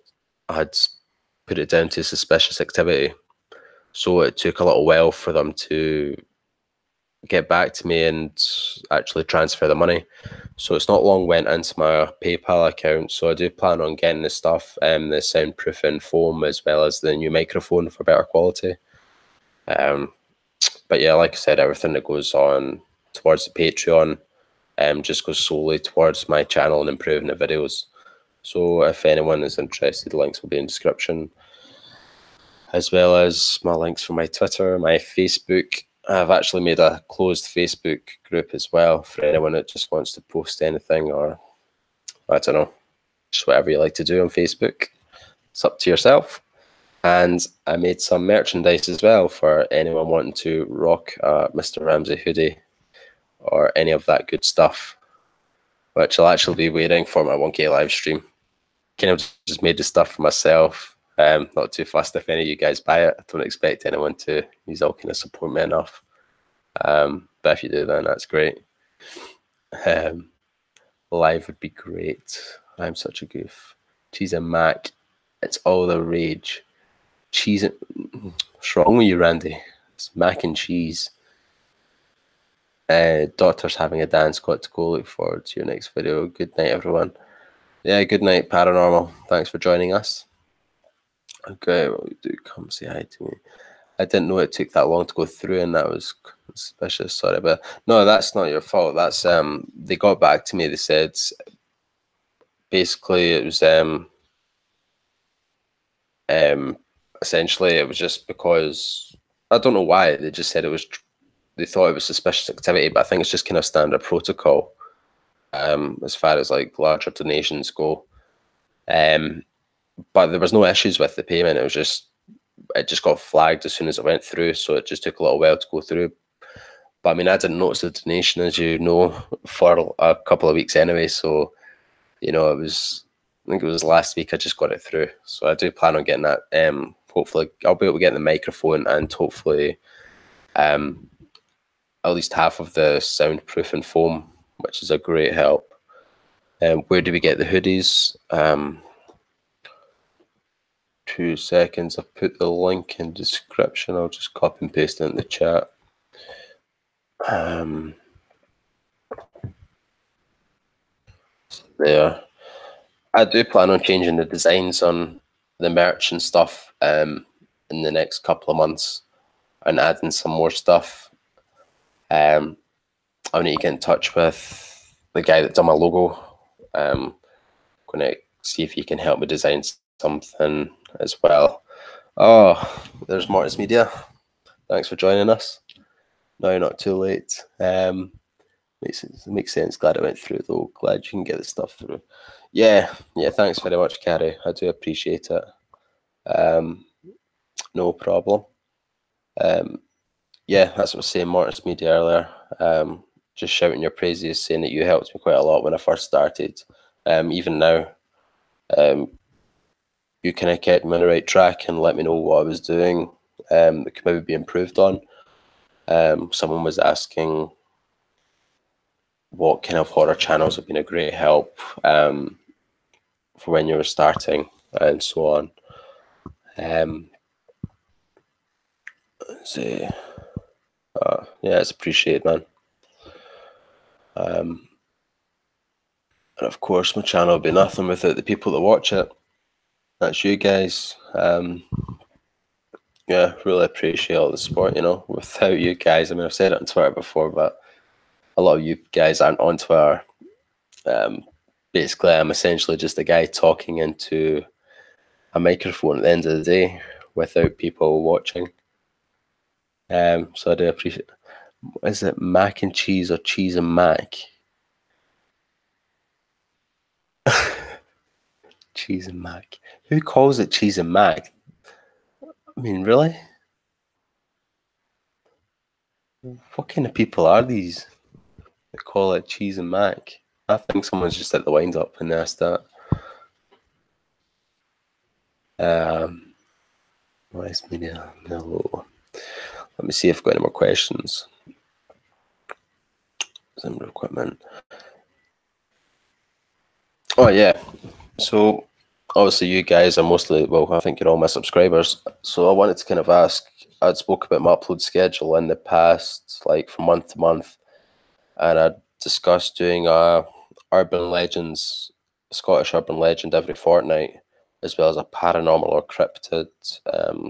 [SPEAKER 1] had put it down to suspicious activity. So it took a little while for them to get back to me and actually transfer the money. So it's not long went into my PayPal account. So I do plan on getting the stuff, the soundproofing foam, as well as the new microphone for better quality. But yeah, like I said, everything that goes on towards the Patreon just goes solely towards my channel and improving the videos. So if anyone is interested, the links will be in the description, as well as my links for my Twitter, my Facebook. I've actually made a closed Facebook group as well for anyone that just wants to post anything, or I don't know, just whatever you like to do on Facebook. It's up to yourself. And I made some merchandise as well for anyone wanting to rock a Mr. Ramsay hoodie or any of that good stuff, which I'll actually be wearing for my 1K live stream. Kind of just made the stuff for myself. Not too fussed if any of you guys buy it. I don't expect anyone to. You'll all kind of support me enough. But if you do, then that's great. Live would be great. I'm such a goof. Cheese and mac. It's all the rage. Cheese and... What's wrong with you, Randy? It's mac and cheese. Doctor's having a dance. Got to go. Look forward to your next video. Good night, everyone. Yeah, good night, Paranormal. Thanks for joining us. Okay, well, you do come say hi to me. I didn't know it took that long to go through, and that was suspicious. Sorry, but no, that's not your fault. That's they got back to me. They said basically it was essentially it was just because I don't know why they just said it was. They thought it was suspicious activity, but I think it's just kind of standard protocol as far as like larger donations go. But there was no issues with the payment. It just got flagged as soon as it went through, so it just took a little while to go through. But I mean, I didn't notice the donation, as you know, for a couple of weeks anyway. So, you know, I think it was last week I just got it through. So I do plan on getting that. Hopefully, I'll be able to get the microphone and hopefully at least half of the soundproofing foam, which is a great help. Where do we get the hoodies? 2 seconds. I've put the link in the description. I'll just copy and paste it in the chat. So there. I do plan on changing the designs on the merch and stuff in the next couple of months and adding some more stuff. I need to get in touch with the guy that done my logo. I'm going to see if he can help me design something as well. Oh, there's Martin's Media. Thanks for joining us. No, not too late. Makes sense. Glad it went through though. Glad you can get the stuff through. Yeah. Thanks very much, Carrie. I do appreciate it. No problem. Yeah, that's what I was saying, Martin's Media earlier. Just shouting your praises, saying that you helped me quite a lot when I first started. Even now, you kind of kept me on the right track and let me know what I was doing that could maybe be improved on. Someone was asking what kind of horror channels have been a great help for when you were starting and so on. Yeah, it's appreciated, man. And of course, my channel would be nothing without the people that watch it. That's you guys. Yeah, really appreciate all the support, you know. Without you guys, I mean, I've said it on Twitter before, but a lot of you guys aren't on Twitter. Basically, I'm essentially just a guy talking into a microphone at the end of the day without people watching. So I do appreciate. Is it mac and cheese or cheese and mac? Cheese and mac. Who calls it cheese and mac? I mean, really? What kind of people are these that call it cheese and mac? I think someone's just at the wind up and asked that. Nice media. No. Let me see if I've got any more questions. Assembly equipment. Oh yeah. So obviously you guys are mostly, well, I think you're all my subscribers. So I wanted to kind of ask, I'd spoke about my upload schedule in the past, like from month to month, and I'd discussed doing a urban legends, Scottish urban legend every fortnight, as well as a paranormal or cryptid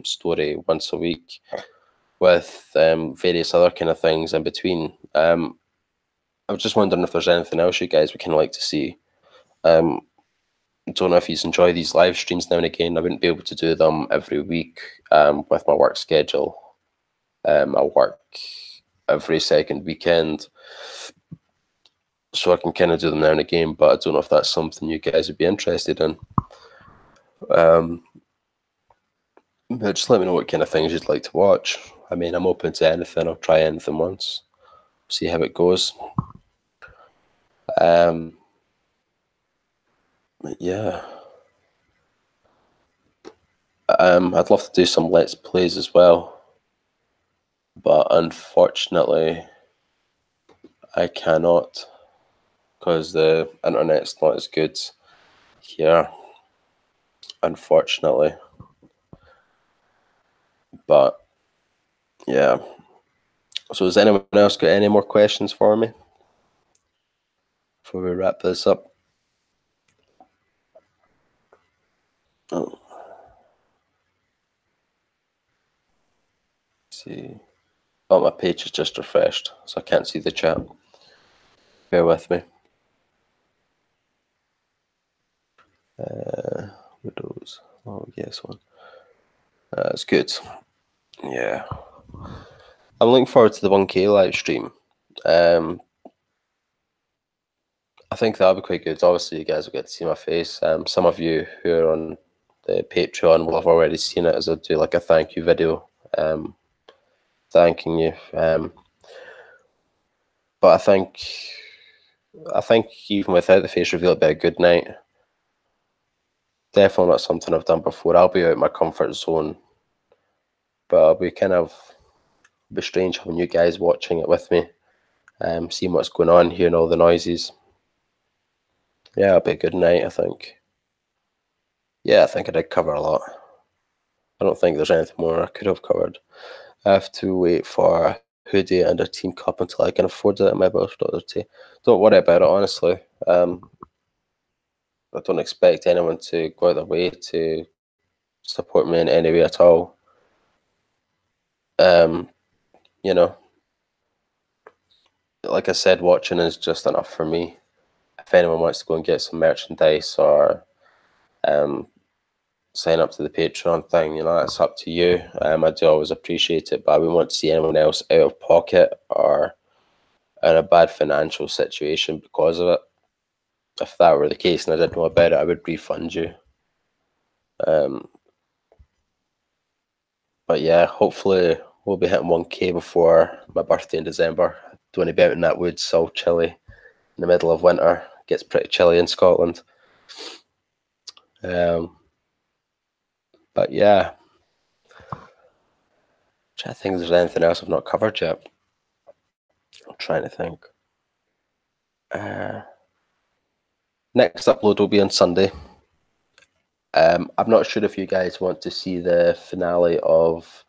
[SPEAKER 1] story once a week, with various other kind of things in between. I was just wondering if there's anything else you guys would kind of like to see. Um, don't know if you enjoy these live streams now and again. I wouldn't be able to do them every week with my work schedule. I work every second weekend, so I can kind of do them now and again, but I don't know if that's something you guys would be interested in. But just let me know what kind of things you'd like to watch. I mean, I'm open to anything. I'll try anything once, see how it goes. Yeah. I'd love to do some Let's Plays as well, but unfortunately, I cannot because the internet's not as good here, unfortunately. But yeah. So has anyone else got any more questions for me before we wrap this up? Oh. See. Oh, my page is just refreshed, so I can't see the chat. Bear with me. Windows. Oh, yes, one. That's good. Yeah. I'm looking forward to the 1K live stream. I think that'll be quite good. Obviously, you guys will get to see my face. Some of you who are on the Patreon will have already seen it, as I do like a thank you video, thanking you. But I think even without the face reveal, it'd be a good night. Definitely not something I've done before. I'll be out of my comfort zone, but it'll be be strange having you guys watching it with me, seeing what's going on, hearing all the noises. Yeah, it'll be a good night, I think. Yeah, I think I did cover a lot. I don't think there's anything more I could have covered. I have to wait for a hoodie and a team cup until I can afford it at my birthday. Don't worry about it, honestly. I don't expect anyone to go out their way to support me in any way at all. You know, like I said, watching is just enough for me. If anyone wants to go and get some merchandise or sign up to the Patreon thing, that's up to you. I do always appreciate it, but I wouldn't want to see anyone else out of pocket or in a bad financial situation because of it. If that were the case and I didn't know about it, I would refund you. But yeah, hopefully we'll be hitting 1K before my birthday in December. Don't want to be out in that woods, so chilly in the middle of winter. It gets pretty chilly in Scotland. But yeah, I'm trying to think if there's anything else I've not covered yet. I'm trying to think. Next upload will be on Sunday. I'm not sure if you guys want to see the finale of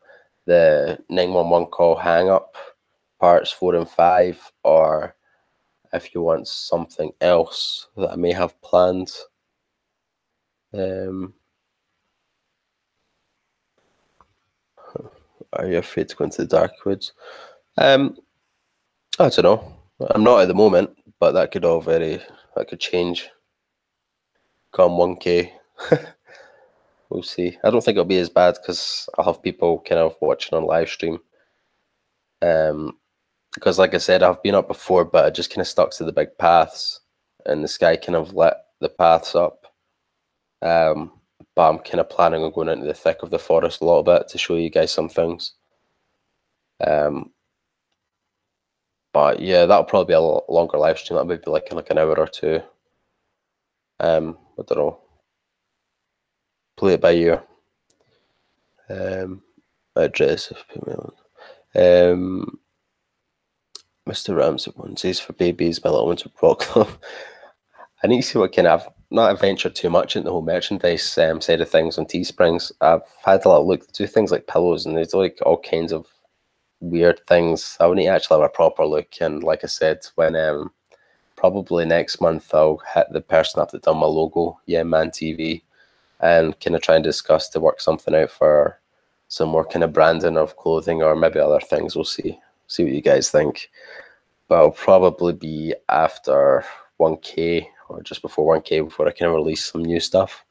[SPEAKER 1] the 911 call hang up parts 4 and 5, or if you want something else that I may have planned. Are you afraid to go into the dark woods? I don't know. I'm not at the moment, but that could change come 1K. We'll see. I don't think it'll be as bad because I'll have people kind of watching on live stream. Because like I said, I've been up before, but I just kind of stuck to the big paths, and the sky kind of lit the paths up. But I'm kind of planning on going into the thick of the forest a little bit to show you guys some things. But yeah, that'll probably be a longer live stream. That might be like an hour or two. I don't know. Play it by ear. Address. Mr. Ramsay onesies for babies. My little ones would rock them. I need to see what kind of, not ventured too much into the whole merchandise side of things on Teesprings. I've had a lot of look to things like pillows, and there's like all kinds of weird things. I would need to actually have a proper look, and like I said, when probably next month I'll hit the person up that done my logo, yeah, Man TV, and kind of try and discuss to work something out for some more kind of branding of clothing or maybe other things. We'll see what you guys think. But I'll probably be after 1K or just before 1K before I can release some new stuff.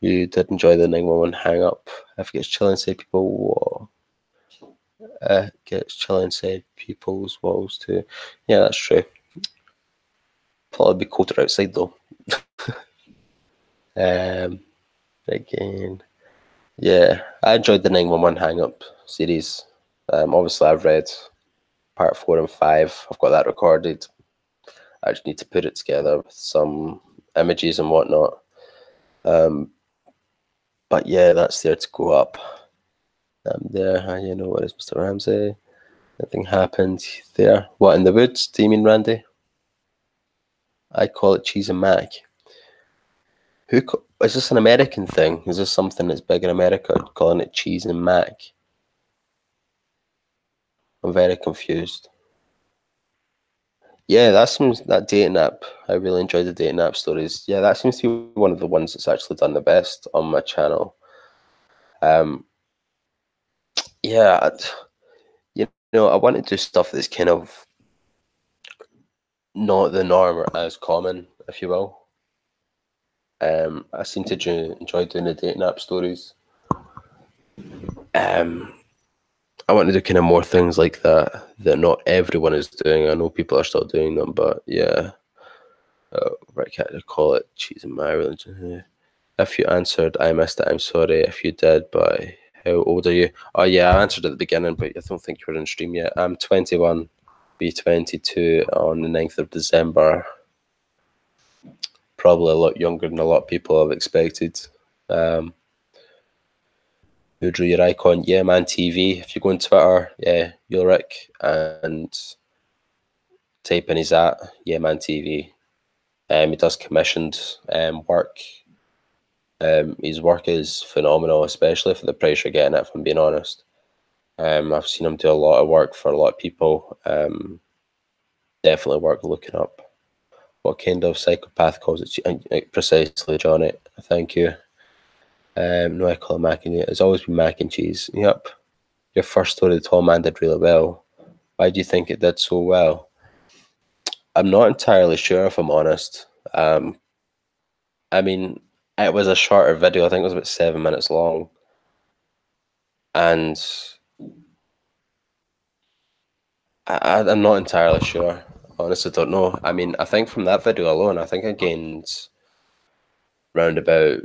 [SPEAKER 1] You did enjoy the 911 hang up. If it gets chilly inside people, gets chilly inside people's walls too. Yeah, that's true. Probably be colder outside though. Again, yeah, I enjoyed the 911 hang up series. Obviously, I've read part 4 and 5. I've got that recorded. I just need to put it together with some images and whatnot. But yeah, that's there to go up. There, you know, what is Mr. Ramsay? Nothing happened there. What, in the woods? Do you mean, Randy? I call it cheese and mac. Is this an American thing? Is this something that's big in America, calling it cheese and mac? I'm very confused. Yeah, that dating app. I really enjoyed the dating app stories. Yeah, that seems to be one of the ones that's actually done the best on my channel. Yeah, you know, I want to do stuff that's kind of not the norm or as common, if you will. I seem to enjoy doing the dating app stories. I want to do kind of more things like that not everyone is doing. I know people are still doing them, but yeah. Right, can't call it cheese and my religion. If you answered, I missed it. I'm sorry. If you did, but how old are you? Oh yeah, I answered at the beginning, but I don't think you were in stream yet. I'm 21, be 22 on the 9th of December. Probably a lot younger than a lot of people have expected. Who drew your icon? Yeah, Man TV. If you go on Twitter, yeah, Ulrich, and type in his at, yeah, Man TV. He does commissioned work. His work is phenomenal, especially for the price you're getting it, if I'm being honest. I've seen him do a lot of work for a lot of people. Definitely worth looking up. What kind of psychopath calls it? Precisely, Johnny. Thank you. No, I call it mac and cheese. It's always been mac and cheese. Yep. Your first story, the tall man, did really well. Why do you think it did so well? I'm not entirely sure, if I'm honest. I mean, it was a shorter video. I think it was about 7 minutes long. And I'm not entirely sure. Honestly, don't know. I mean, I think from that video alone, I think I gained round about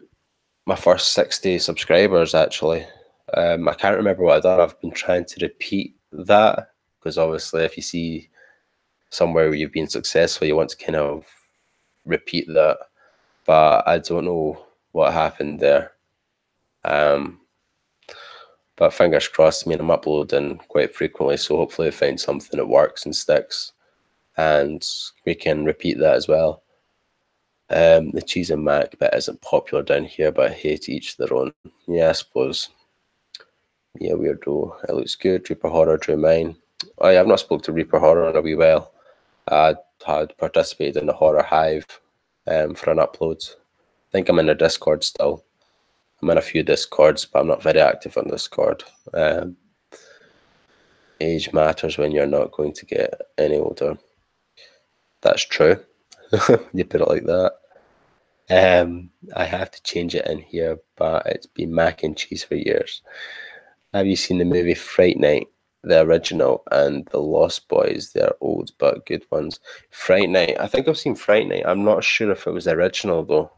[SPEAKER 1] my first 60 subscribers, actually. I can't remember what I've done. I've been trying to repeat that because obviously if you see somewhere where you've been successful, you want to kind of repeat that. But I don't know what happened there. But fingers crossed. I mean, I'm uploading quite frequently, so hopefully I find something that works and sticks, and we can repeat that as well. The cheese and mac bit isn't popular down here, but I hate each their own. Yeah, I suppose. Yeah, weirdo. It looks good. Reaper Horror drew mine. Oh yeah, I've not spoke to Reaper Horror in a wee while. I had participated in the Horror Hive for an upload. I think I'm in their Discord still. I'm in a few Discords, but I'm not very active on Discord. Age matters when you're not going to get any older. That's true. You put it like that. I have to change it in here, but it's been mac and cheese for years. Have you seen the movie Fright Night, the original, and The Lost Boys? They're old but good ones. Fright Night. I think I've seen Fright Night. I'm not sure if it was the original though.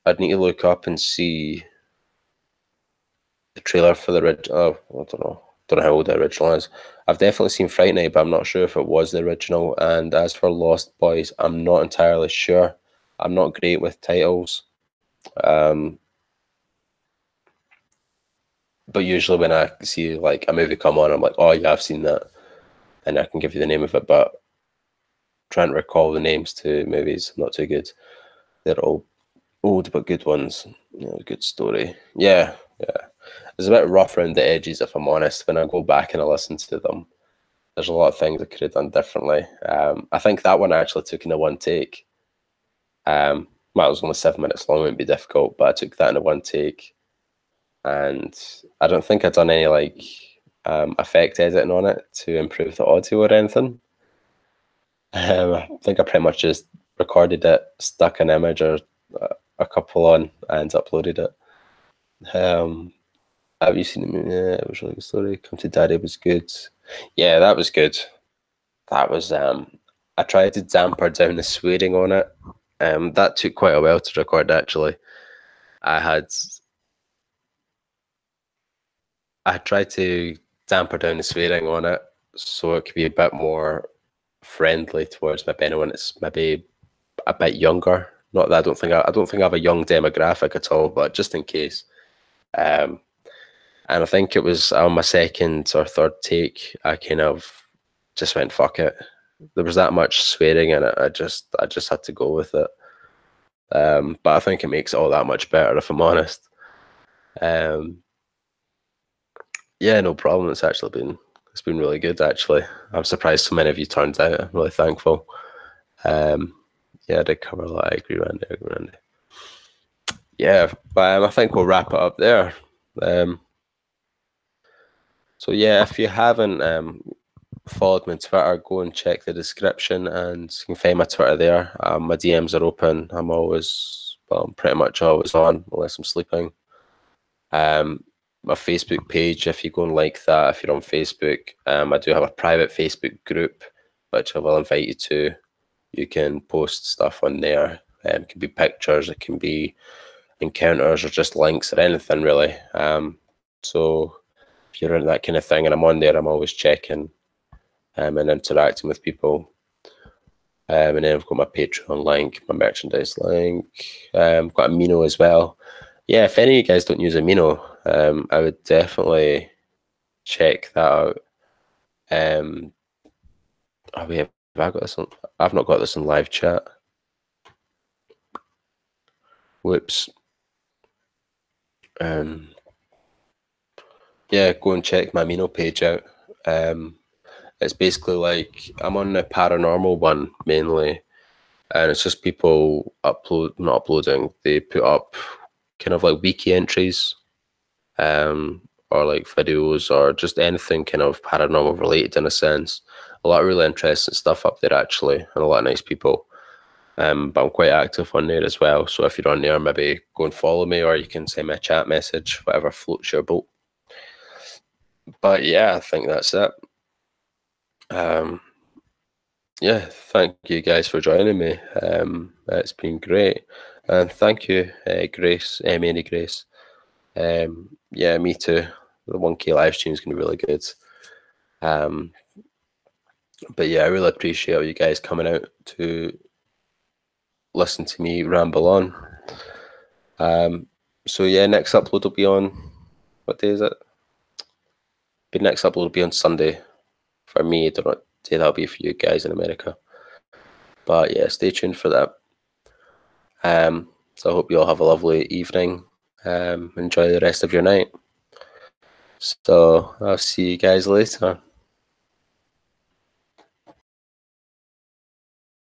[SPEAKER 1] I'd need to look up and see the trailer for the original. Oh, I don't know. Don't know how old the original is. I've definitely seen Fright Night, but I'm not sure if it was the original. And as for Lost Boys, I'm not entirely sure. I'm not great with titles. But usually when I see like a movie come on, I'm like, oh yeah, I've seen that. And I can give you the name of it. But trying to recall the names to movies. Not too good. They're all old but good ones. You know, good story. Yeah, yeah. It's a bit rough around the edges, if I'm honest. When I go back and I listen to them, there's a lot of things I could have done differently. I think that one I actually took in a one take. Well, it was only 7 minutes long, it wouldn't be difficult, but I took that in a one take. And I don't think I'd done any like effect editing on it to improve the audio or anything. I think I pretty much just recorded it, stuck an image or a couple on, and uploaded it. Have you seen it? Yeah, it was a really good story. Come to Daddy was good. Yeah, that was good. That was I tried to damper down the swearing on it. That took quite a while to record actually. I tried to damper down the swearing on it so it could be a bit more friendly towards maybe anyone that's maybe a bit younger. Not that I don't think I have a young demographic at all, but just in case. And I think it was on my second or third take, I kind of just went fuck it. There was that much swearing in it. I just had to go with it. But I think it makes it all that much better if I'm honest. Yeah, no problem. It's been really good actually. I'm surprised so many of you turned out. I'm really thankful. Yeah, I did cover a lot. I agree, Randy. Yeah, but I think we'll wrap it up there. So yeah, if you haven't followed me on Twitter, go and check the description, and you can find my Twitter there. My DMs are open. I'm pretty much always on unless I'm sleeping. My Facebook page, if you go and like that, if you're on Facebook, I do have a private Facebook group which I will invite you to. You can post stuff on there. It can be pictures, it can be encounters, or just links or anything really. So if you're into that kind of thing, and I'm on there, I'm always checking and interacting with people. And then I've got my Patreon link, my merchandise link. I've got Amino as well. Yeah, if any of you guys don't use Amino, I would definitely check that out. Oh wait, have I got this on? I've not got this in live chat. Whoops. Yeah, go and check my Amino page out. It's basically like I'm on the paranormal one mainly, and it's just people not uploading. They put up kind of like wiki entries, or like videos, or just anything kind of paranormal related in a sense. A lot of really interesting stuff up there actually, and a lot of nice people. But I'm quite active on there as well. So if you're on there, maybe go and follow me, or you can send me a chat message, whatever floats your boat. But yeah, I think that's it. Yeah, thank you guys for joining me. It's been great, and thank you, Grace, Mary Grace. Yeah, me too. The 1K live stream is going to be really good. But yeah, I really appreciate all you guys coming out to listen to me ramble on. So yeah, next upload will be on, what day is it? The next upload will be on Sunday. For me, I don't know what day that'll be for you guys in America. But yeah, stay tuned for that. So I hope you all have a lovely evening. Enjoy the rest of your night. So I'll see you guys later.